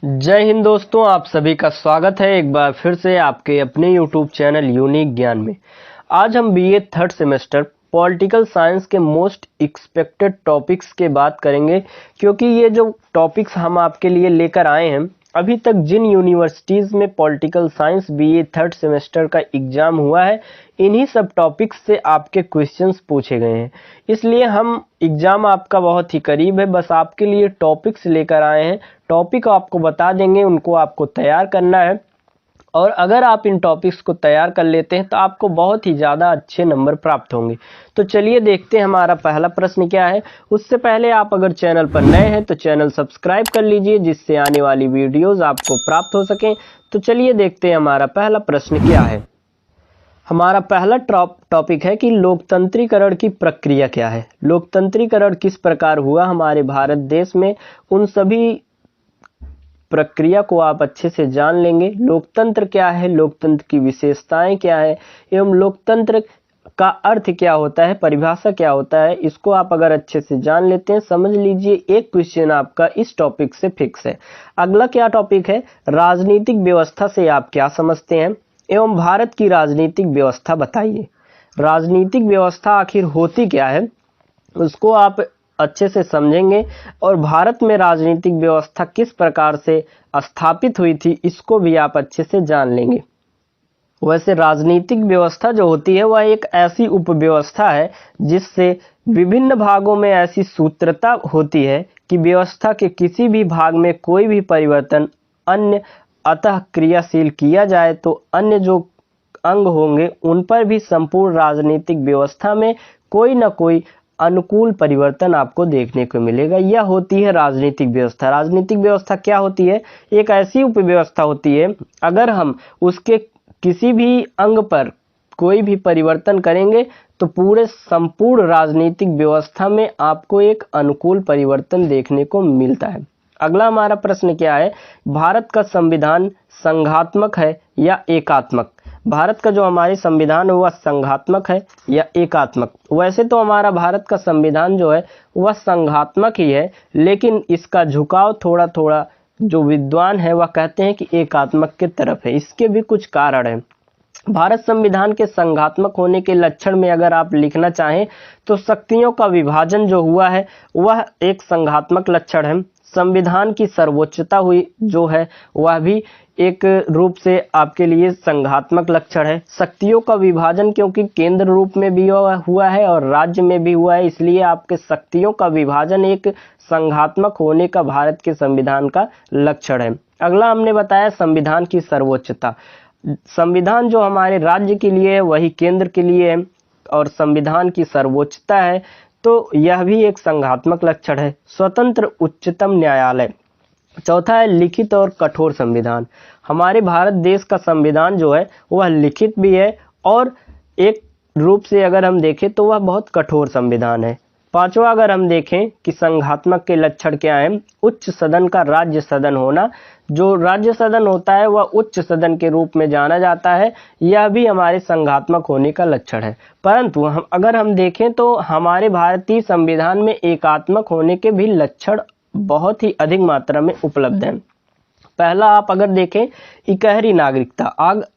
जय हिंद दोस्तों, आप सभी का स्वागत है एक बार फिर से आपके अपने YouTube चैनल यूनिक ज्ञान में। आज हम BA third semester political science के मोस्ट एक्सपेक्टेड टॉपिक्स के बात करेंगे, क्योंकि ये जो टॉपिक्स हम आपके लिए लेकर आए हैं, अभी तक जिन यूनिवर्सिटीज़ में political science BA third semester का एग्ज़ाम हुआ है, इन्हीं सब टॉपिक्स से आपके क्वेश्चंस पूछे गए हैं। इसलिए हम एग्ज़ाम आपका बहुत ही करीब है, बस आपके लिए टॉपिक्स लेकर आए हैं। टॉपिक आपको बता देंगे, उनको आपको तैयार करना है, और अगर आप इन टॉपिक्स को तैयार कर लेते हैं तो आपको बहुत ही ज़्यादा अच्छे नंबर प्राप्त होंगे। तो चलिए देखते हैं हमारा पहला प्रश्न क्या है। उससे पहले आप अगर चैनल पर नए हैं तो चैनल सब्सक्राइब कर लीजिए, जिससे आने वाली वीडियोज़ आपको प्राप्त हो सकें। तो चलिए देखते हैं हमारा पहला प्रश्न क्या है। हमारा पहला टॉपिक है कि लोकतंत्रीकरण की प्रक्रिया क्या है। लोकतंत्रीकरण किस प्रकार हुआ हमारे भारत देश में, उन सभी प्रक्रिया को आप अच्छे से जान लेंगे। लोकतंत्र क्या है, लोकतंत्र की विशेषताएं क्या है, एवं लोकतंत्र का अर्थ क्या होता है, परिभाषा क्या होता है, इसको आप अगर अच्छे से जान लेते हैं, समझ लीजिए एक क्वेश्चन आपका इस टॉपिक से फिक्स है। अगला क्या टॉपिक है, राजनीतिक व्यवस्था से आप क्या समझते हैं, एवं भारत की राजनीतिक व्यवस्था बताइए। राजनीतिक व्यवस्था आखिर होती क्या है, उसको आप अच्छे से समझेंगे, और भारत में राजनीतिक व्यवस्था किस प्रकार से स्थापित हुई थी, इसको भी आप अच्छे से जान लेंगे। वैसे राजनीतिक व्यवस्था जो होती है वह एक ऐसी उपव्यवस्था है जिससे विभिन्न भागों में ऐसी सूत्रता होती है कि व्यवस्था के किसी भी भाग में कोई भी परिवर्तन अन्य अतः क्रियाशील किया जाए तो अन्य जो अंग होंगे उन पर भी संपूर्ण राजनीतिक व्यवस्था में कोई न कोई अनुकूल परिवर्तन आपको देखने को मिलेगा। यह होती है राजनीतिक व्यवस्था। राजनीतिक व्यवस्था क्या होती है, एक ऐसी उपव्यवस्था होती है, अगर हम उसके किसी भी अंग पर कोई भी परिवर्तन करेंगे तो पूरे संपूर्ण राजनीतिक व्यवस्था में आपको एक अनुकूल परिवर्तन देखने को मिलता है। अगला हमारा प्रश्न क्या है, भारत का संविधान संघात्मक है या एकात्मक। भारत का जो हमारे संविधान है वह संघात्मक है या एकात्मक। वैसे तो हमारा भारत का संविधान जो है वह संघात्मक ही है, लेकिन इसका झुकाव थोड़ा थोड़ा जो विद्वान है वह कहते हैं कि एकात्मक के तरफ है। इसके भी कुछ कारण हैं। भारत संविधान के संघात्मक होने के लक्षण में अगर आप लिखना चाहें तो शक्तियों का विभाजन जो हुआ है वह एक संघात्मक लक्षण है। संविधान की सर्वोच्चता हुई जो है वह भी एक रूप से आपके लिए संघात्मक लक्षण है। शक्तियों का विभाजन क्योंकि केंद्र रूप में भी हुआ है और राज्य में भी हुआ है, इसलिए आपके शक्तियों का विभाजन एक संघात्मक होने का भारत के संविधान का लक्षण है। अगला हमने बताया संविधान की सर्वोच्चता। संविधान जो हमारे राज्य के लिए है वही केंद्र के लिए है, और संविधान की सर्वोच्चता है तो यह भी एक संघात्मक लक्षण है। स्वतंत्र उच्चतम न्यायालय। चौथा है लिखित और कठोर संविधान। हमारे भारत देश का संविधान जो है वह लिखित भी है, और एक रूप से अगर हम देखें तो वह बहुत कठोर संविधान है। पांचवा अगर हम देखें कि संघात्मक के लक्षण क्या है, उच्च सदन का राज्य सदन होना। जो राज्य सदन होता है वह उच्च सदन के रूप में जाना जाता है, यह भी हमारे संघात्मक होने का लक्षण है। परंतु अगर हम देखें तो हमारे भारतीय संविधान में एकात्मक होने के भी लक्षण बहुत ही अधिक मात्रा में उपलब्ध हैं। पहला आप अगर देखें इकहरी नागरिकता।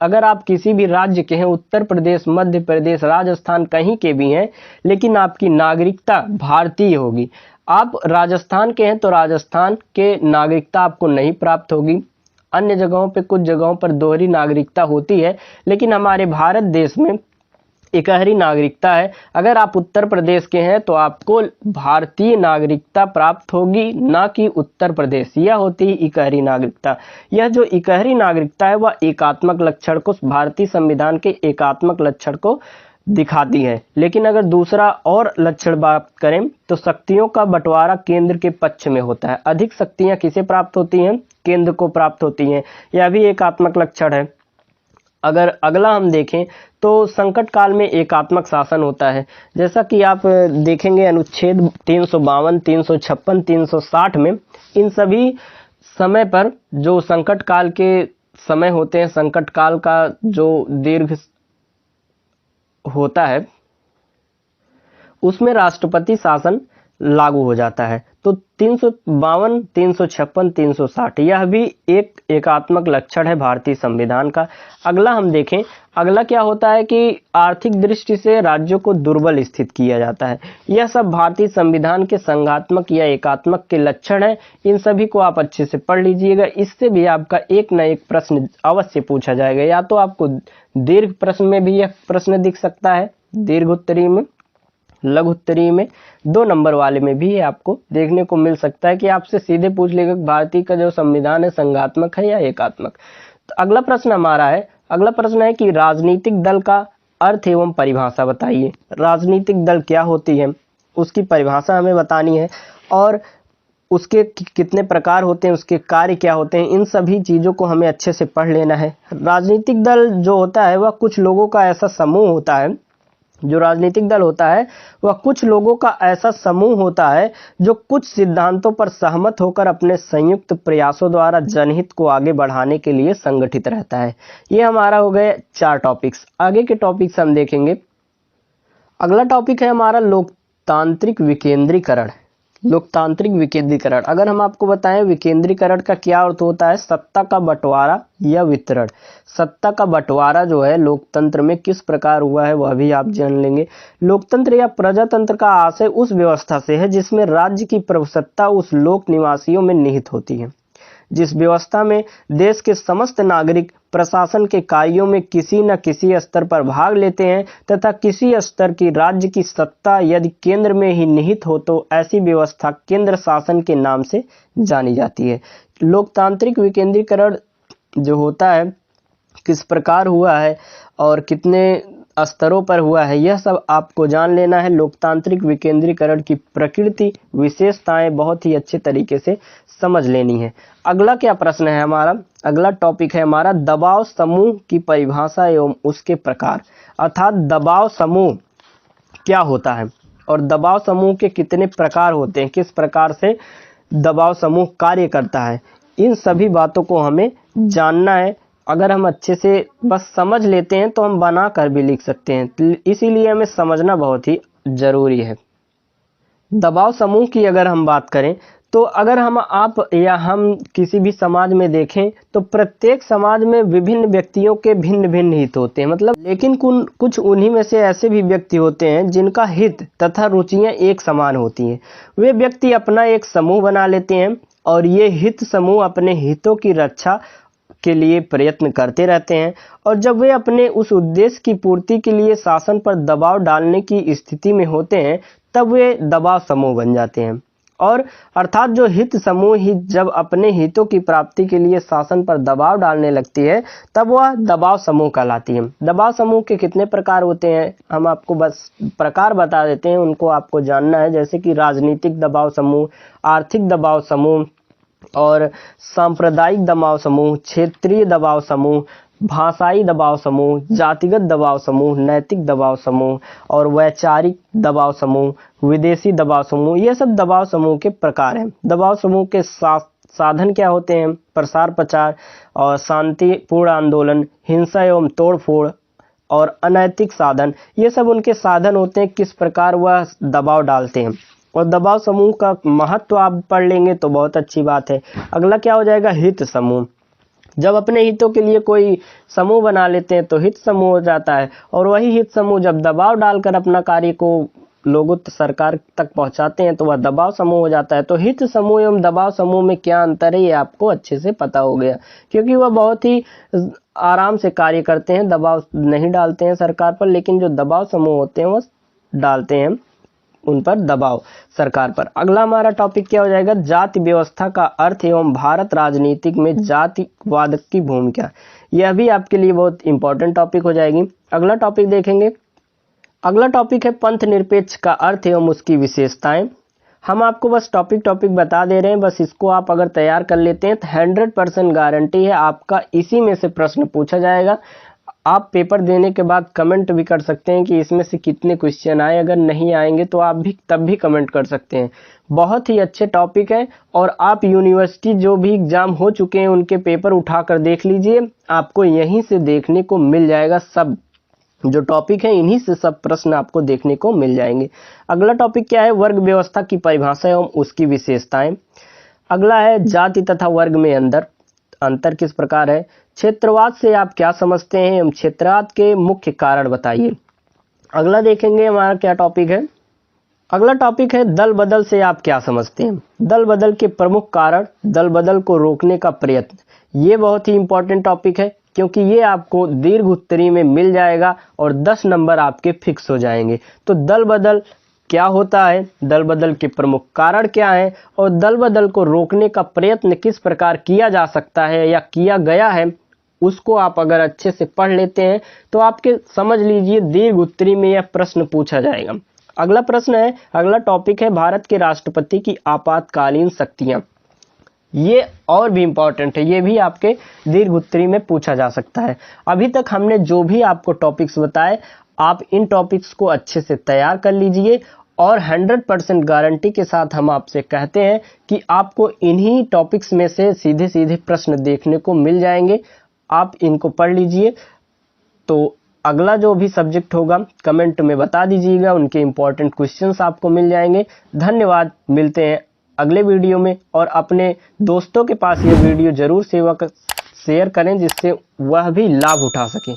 अगर आप किसी भी राज्य के हैं, उत्तर प्रदेश, मध्य प्रदेश, राजस्थान, कहीं के भी हैं, लेकिन आपकी नागरिकता भारतीय होगी। आप राजस्थान के हैं तो राजस्थान के नागरिकता आपको नहीं प्राप्त होगी। अन्य जगहों पे कुछ जगहों पर दोहरी नागरिकता होती है, लेकिन हमारे भारत देश में इकहरी नागरिकता है। अगर आप उत्तर प्रदेश के हैं तो आपको भारतीय नागरिकता प्राप्त होगी, ना कि उत्तर प्रदेश। यह होती है इकहरी नागरिकता। यह जो इकहरी नागरिकता है वह एकात्मक लक्षण को, भारतीय संविधान के एकात्मक लक्षण को दिखाती है। लेकिन अगर दूसरा और लक्षण बात करें तो शक्तियों का बंटवारा केंद्र के पक्ष में होता है। अधिक शक्तियां किसे प्राप्त होती हैं, केंद्र को प्राप्त होती हैं। यह भी एकात्मक लक्षण है। अगर अगला हम देखें तो संकट काल में एकात्मक शासन होता है। जैसा कि आप देखेंगे अनुच्छेद 352, 356, 360 में, इन सभी समय पर जो संकट काल के समय होते हैं, संकट काल का जो दीर्घ होता है उसमें राष्ट्रपति शासन लागू हो जाता है। तो 352, 356, 360 यह भी एक एकात्मक लक्षण है भारतीय संविधान का। अगला हम देखें, अगला क्या होता है कि आर्थिक दृष्टि से राज्यों को दुर्बल स्थित किया जाता है। यह सब भारतीय संविधान के संघात्मक या एकात्मक के लक्षण है। इन सभी को आप अच्छे से पढ़ लीजिएगा, इससे भी आपका एक न एक प्रश्न अवश्य पूछा जाएगा। या तो आपको दीर्घ प्रश्न में भी यह प्रश्न दिख सकता है, दीर्घ उत्तरीय में, लघु उत्तरीय में, 2 नंबर वाले में भी आपको देखने को मिल सकता है कि आपसे सीधे पूछ लेगा भारतीय का जो संविधान है संघात्मक है या एकात्मक। तो अगला प्रश्न हमारा है, अगला प्रश्न है कि राजनीतिक दल का अर्थ एवं परिभाषा बताइए। राजनीतिक दल क्या होती है, उसकी परिभाषा हमें बतानी है, और उसके कितने प्रकार होते हैं, उसके कार्य क्या होते हैं, इन सभी चीज़ों को हमें अच्छे से पढ़ लेना है। राजनीतिक दल जो होता है वह कुछ लोगों का ऐसा समूह होता है, जो राजनीतिक दल होता है वह कुछ लोगों का ऐसा समूह होता है जो कुछ सिद्धांतों पर सहमत होकर अपने संयुक्त प्रयासों द्वारा जनहित को आगे बढ़ाने के लिए संगठित रहता है। ये हमारा हो गए 4 टॉपिक्स। आगे के टॉपिक्स हम देखेंगे। अगला टॉपिक है हमारा लोकतांत्रिक विकेंद्रीकरण। लोकतांत्रिक विकेंद्रीकरण, अगर हम आपको बताएं विकेंद्रीकरण का क्या अर्थ होता है, सत्ता का बंटवारा या वितरण। सत्ता का बंटवारा जो है लोकतंत्र में किस प्रकार हुआ है वह भी आप जान लेंगे। लोकतंत्र या प्रजातंत्र का आशय उस व्यवस्था से है जिसमें राज्य की प्रभुसत्ता उस लोक निवासियों में निहित होती है। जिस व्यवस्था में देश के समस्त नागरिक प्रशासन के कार्यों में किसी न किसी स्तर पर भाग लेते हैं तथा किसी स्तर की राज्य की सत्ता यदि केंद्र में ही निहित हो तो ऐसी व्यवस्था केंद्र शासन के नाम से जानी जाती है। लोकतांत्रिक विकेंद्रीकरण जो होता है किस प्रकार हुआ है और कितने स्तरों पर हुआ है, यह सब आपको जान लेना है। लोकतांत्रिक विकेंद्रीकरण की प्रकृति, विशेषताएं बहुत ही अच्छे तरीके से समझ लेनी है। अगला क्या प्रश्न है हमारा, अगला टॉपिक है हमारा दबाव समूह की परिभाषा एवं उसके प्रकार। अर्थात दबाव समूह क्या होता है और दबाव समूह के कितने प्रकार होते हैं, किस प्रकार से दबाव समूह कार्य करता है, इन सभी बातों को हमें जानना है। अगर हम अच्छे से बस समझ लेते हैं तो हम बना कर भी लिख सकते हैं, इसीलिए हमें समझना बहुत ही जरूरी है। दबाव समूह की अगर हम बात करें तो अगर हम आप या हम किसी भी समाज में देखें तो प्रत्येक समाज में विभिन्न व्यक्तियों के भिन्न भिन्न हित होते हैं, मतलब लेकिन कुछ उन्हीं में से ऐसे भी व्यक्ति होते हैं जिनका हित तथा रुचियां एक समान होती हैं। वे व्यक्ति अपना एक समूह बना लेते हैं और ये हित समूह अपने हितों की रक्षा के लिए प्रयत्न करते रहते हैं, और जब वे अपने उस उद्देश्य की पूर्ति के लिए शासन पर दबाव डालने की स्थिति में होते हैं तब वे दबाव समूह बन जाते हैं। और अर्थात जो हित समूह ही जब अपने हितों की प्राप्ति के लिए शासन पर दबाव डालने लगती है तब वह दबाव समूह कहलाती है। दबाव समूह के कितने प्रकार होते हैं हम आपको बस प्रकार बता देते हैं, उनको आपको जानना है। जैसे कि राजनीतिक दबाव समूह, आर्थिक दबाव समूह और सांप्रदायिक दबाव समूह, क्षेत्रीय दबाव समूह, भाषाई दबाव समूह, जातिगत दबाव समूह, नैतिक दबाव समूह और वैचारिक दबाव समूह, विदेशी दबाव समूह, ये सब दबाव समूह के प्रकार हैं। दबाव समूह के साधन क्या होते हैं, प्रसार प्रचार और शांतिपूर्ण आंदोलन, हिंसा एवं तोड़फोड़ और अनैतिक साधन, ये सब उनके साधन होते हैं किस प्रकार वह दबाव डालते हैं। और दबाव समूह का महत्व आप पढ़ लेंगे तो बहुत अच्छी बात है। अगला क्या हो जाएगा, हित समूह। जब अपने हितों के लिए कोई समूह बना लेते हैं तो हित समूह हो जाता है, और वही हित समूह जब दबाव डालकर अपना कार्य को लोगों सरकार तक पहुंचाते हैं तो वह दबाव समूह हो जाता है। तो हित समूह एवं दबाव समूह में क्या अंतर है ये आपको अच्छे से पता हो गया, क्योंकि वह बहुत ही आराम से कार्य करते हैं, दबाव नहीं डालते हैं सरकार पर, लेकिन जो दबाव समूह होते हैं वह डालते हैं उन पर दबाव सरकार पर। अगला हमारा टॉपिक क्या हो जाएगा, जाति व्यवस्था का अर्थ एवं भारत राजनीतिक में जातिवाद की भूमिका। यह भी आपके लिए बहुत इंपॉर्टेंट टॉपिक हो जाएगी। अगला टॉपिक देखेंगे, अगला टॉपिक है पंथ निरपेक्ष का अर्थ एवं उसकी विशेषताएं। हम आपको बस टॉपिक बता दे रहे हैं, बस इसको आप अगर तैयार कर लेते हैं तो 100% गारंटी है आपका इसी में से प्रश्न पूछा जाएगा। आप पेपर देने के बाद कमेंट भी कर सकते हैं कि इसमें से कितने क्वेश्चन आए, अगर नहीं आएंगे तो आप भी तब भी कमेंट कर सकते हैं। बहुत ही अच्छे टॉपिक है, और आप यूनिवर्सिटी जो भी एग्जाम हो चुके हैं उनके पेपर उठाकर देख लीजिए, आपको यहीं से देखने को मिल जाएगा सब जो टॉपिक है इन्हीं से सब प्रश्न आपको देखने को मिल जाएंगे। अगला टॉपिक क्या है, वर्ग व्यवस्था की परिभाषा एवं उसकी विशेषताएं। अगला है जाति तथा वर्ग में अंतर किस प्रकार है। क्षेत्रवाद से आप क्या समझते हैं एवं क्षेत्रवाद के मुख्य कारण बताइए। अगला देखेंगे हमारा क्या टॉपिक है, अगला टॉपिक है दल बदल से आप क्या समझते हैं। दल बदल के प्रमुख कारण, दल बदल को रोकने का प्रयत्न। ये बहुत ही इंपॉर्टेंट टॉपिक है क्योंकि ये आपको दीर्घ उत्तरी में मिल जाएगा और 10 नंबर आपके फिक्स हो जाएंगे। तो दल बदल क्या होता है, दल बदल के प्रमुख कारण क्या है और दल बदल को रोकने का प्रयत्न किस प्रकार किया जा सकता है या किया गया है, उसको आप अगर अच्छे से पढ़ लेते हैं तो आपके समझ लीजिए दीर्घ उत्तरी में यह प्रश्न पूछा जाएगा। अगला प्रश्न है, अगला टॉपिक है भारत के राष्ट्रपति की आपातकालीन शक्तियां। ये और भी इंपॉर्टेंट है, ये भी आपके दीर्घ उत्तरी में पूछा जा सकता है। अभी तक हमने जो भी आपको टॉपिक्स बताए, आप इन टॉपिक्स को अच्छे से तैयार कर लीजिए और 100% गारंटी के साथ हम आपसे कहते हैं कि आपको इन्हीं टॉपिक्स में से सीधे सीधे प्रश्न देखने को मिल जाएंगे। आप इनको पढ़ लीजिए। तो अगला जो भी सब्जेक्ट होगा कमेंट में बता दीजिएगा, उनके इंपॉर्टेंट क्वेश्चंस आपको मिल जाएंगे। धन्यवाद, मिलते हैं अगले वीडियो में। और अपने दोस्तों के पास ये वीडियो जरूर शेयर करें जिससे वह भी लाभ उठा सकें।